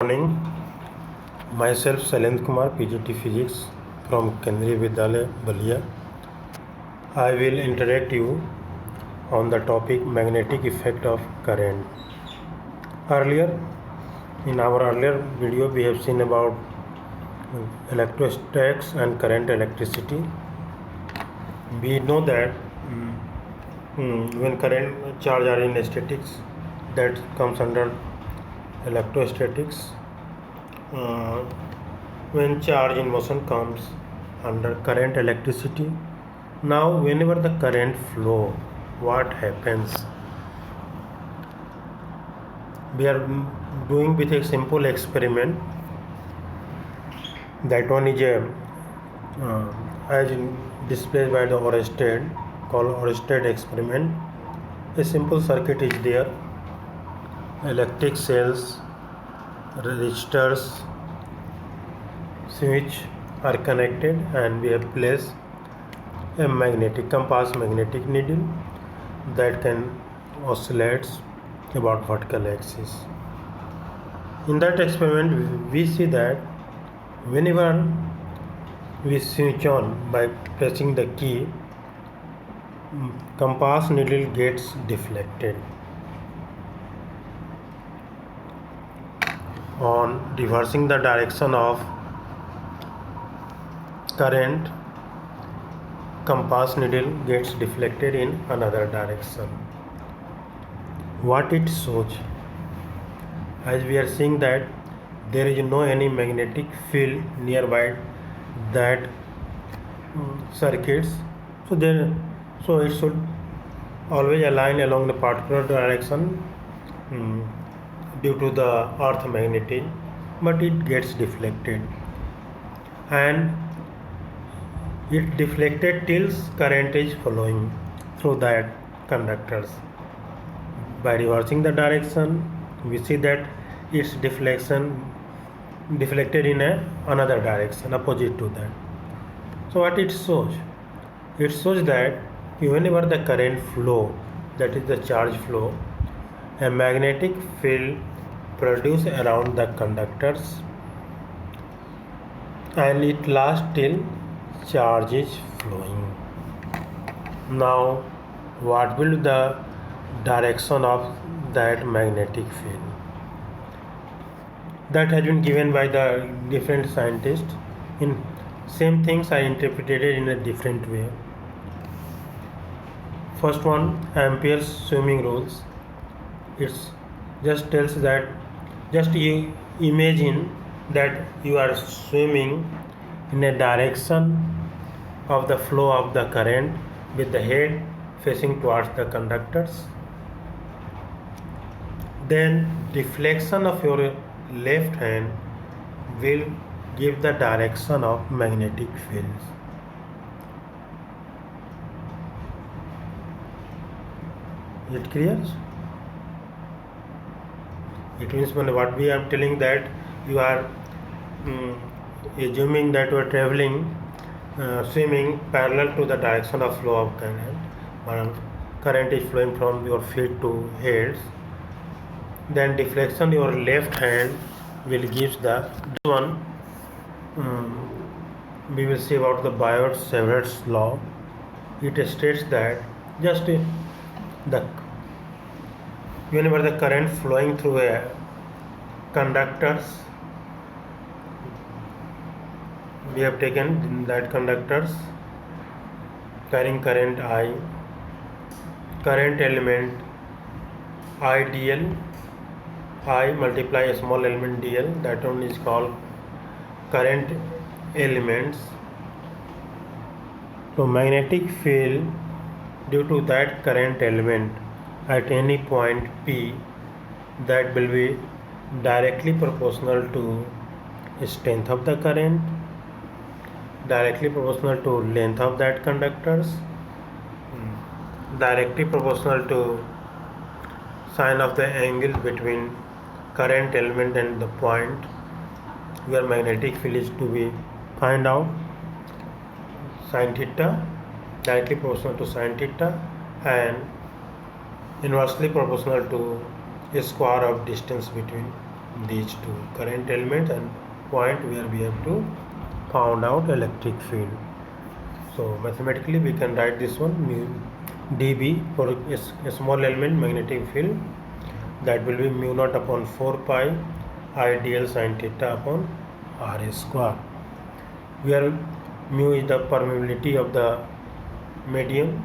Morning. Myself Shailendra Kumar, PGT Physics from Kendriya Vidyalaya, Balia. I will interact you on the topic magnetic effect of current. In our earlier video, we have seen about electrostatics and current electricity. We know that when current charge are in statics, that comes under electrostatics. When charge in motion comes under current electricity. Now whenever the current flow, what happens? We are doing with a simple experiment. That one is as displayed by the Oersted, called Oersted experiment. A simple circuit is there. Electric cells, resistors, switch are connected, and we have placed a compass magnetic needle that can oscillate about vertical axis. In that experiment, we see that whenever we switch on by pressing the key, compass needle gets deflected. On reversing the direction of current, compass needle gets deflected in another direction. What it shows, as we are seeing that there is no any magnetic field nearby that circuits, so it should always align along the particular direction due to the earth magnetism, but it gets deflected, and it deflected till current is flowing through that conductors. By reversing the direction, we see that its deflected in another direction opposite to that. So what it shows? It shows that whenever the current flow, that is the charge flow, a magnetic field produced around the conductors, and it lasts till charge is flowing. Now, what will be the direction of that magnetic field? That has been given by the different scientists. In same things are interpreted in a different way. First one, Ampere's swimming rules. It just tells that, just you imagine that you are swimming in a direction of the flow of the current with the head facing towards the conductors. Then deflection of your left hand will give the direction of magnetic fields. It clear? It means what we are telling, that you are assuming that you are traveling, swimming parallel to the direction of flow of current. Current is flowing from your feet to heads. Then deflection your left hand will give the one. We will see about the Biot-Savart's law. It states that just whenever the current flowing through a conductors, we have taken that conductors carrying current I, current element IDL, I multiply a small element dl, that one is called current elements. So magnetic field due to that current element at any point P, that will be directly proportional to strength of the current, directly proportional to length of that conductors, directly proportional to sine of the angle between current element and the point where magnetic field is to be find out, sin theta, directly proportional to sin theta, and inversely proportional to a square of distance between these two current elements and point where we have to found out electric field. So mathematically we can write this one mu dB for a small element magnetic field, that will be mu naught upon 4 pi I dl sin theta upon r square, where mu is the permeability of the medium.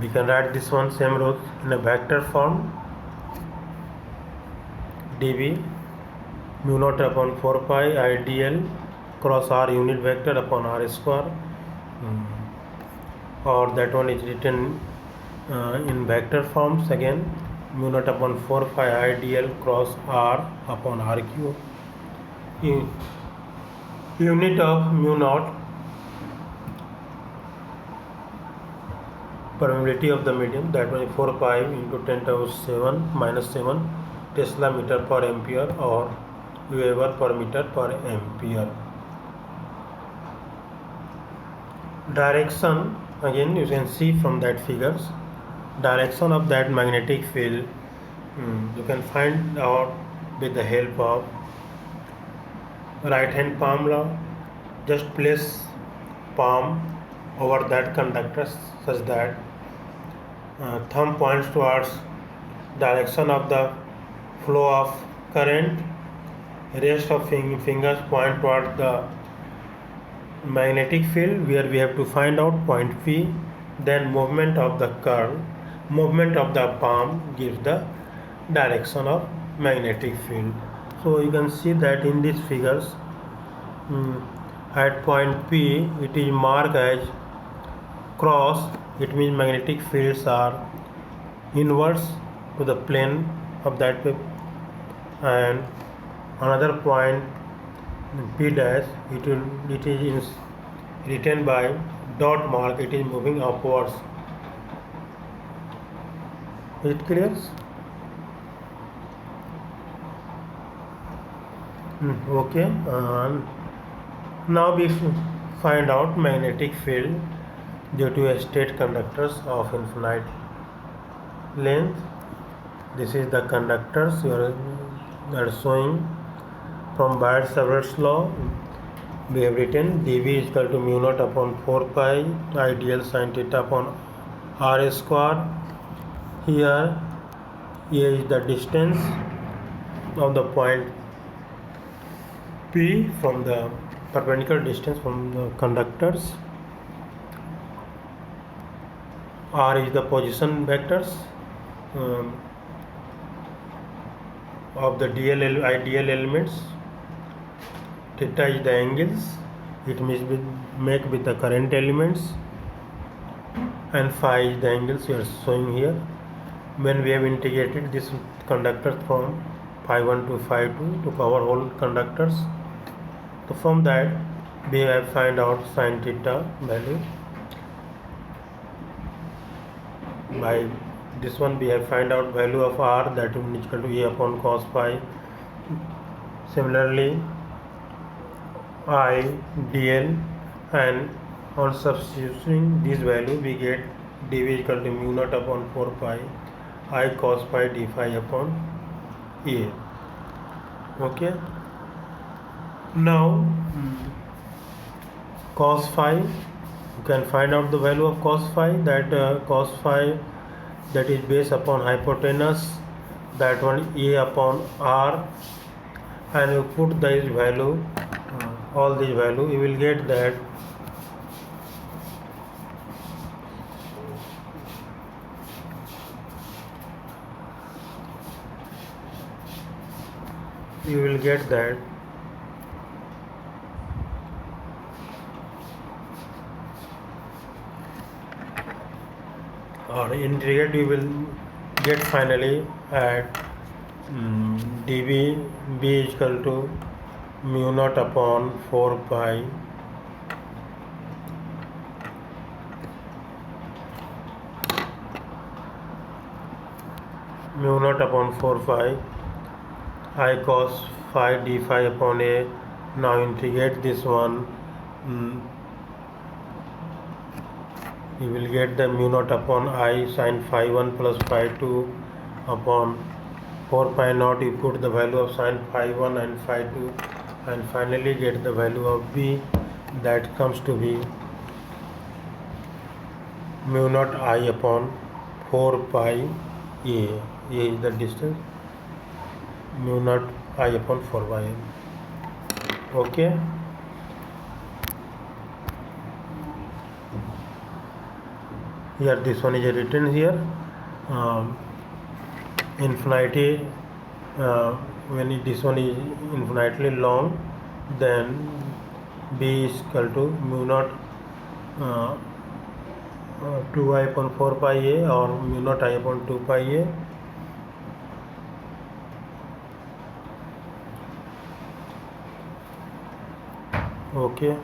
We can write this one same rows in a vector form. dB mu naught upon 4 pi I dl cross r unit vector upon r square, or that one is written in vector forms again, mu naught upon 4 pi I dl cross r upon r cube. Unit of mu naught, permeability of the medium, that one is 4 pi into 10 to the 7 minus 7 Tesla meter per ampere or Weber per meter per ampere. Direction, again you can see from that figures, direction of that magnetic field you can find out with the help of right hand palm law. Just place palm over that conductor such that thumb points towards direction of the flow of current, rest of fingers point toward the magnetic field where we have to find out point P. Then movement of the curve, movement of the palm gives the direction of magnetic field. So you can see that in these figures at point P it is marked as cross, it means magnetic fields are inwards to the plane of that wave, and another point P dash it is written by dot mark, it is moving upwards. Is it clear? Okay, now we find out magnetic field due to a straight conductors of infinite length. This is the conductors you are showing from Biot-Savart's law. We have written dV is equal to mu naught upon 4 pi I dl sin theta upon r square. Here A is the distance of the point P from the perpendicular distance from the conductors. R is the position vectors of the ideal elements. Theta is the angles it make with the current elements, and phi is the angles you are showing here. When we have integrated this conductor from phi 1 to phi 2 to cover whole conductors, so from that we have find out sin theta value. By this one we have find out value of r, that is equal to a upon cos phi. Similarly I dl, and on substituting this value we get dv is equal to mu naught upon 4 pi I cos phi d phi upon a. Okay, now cos phi, you can find out the value of cos phi, that cos phi that is based upon hypotenuse, that one a upon r, and you put this value all these value, you will get that or integrate you will get finally at dB b is equal to mu naught upon 4 pi I cos phi d phi upon a Now integrate this one. You will get the mu naught upon I sin phi 1 plus phi 2 upon 4 pi naught. You put the value of sin phi 1 and phi 2 and finally get the value of B. That comes to be mu naught I upon 4 pi A. A is the distance. Mu naught I upon 4 pi A. Okay. Here this one is written here. Infinity, when this one is infinitely long, then B is equal to mu naught 2I upon 4 pi A or mu naught I upon 2 pi A. Okay.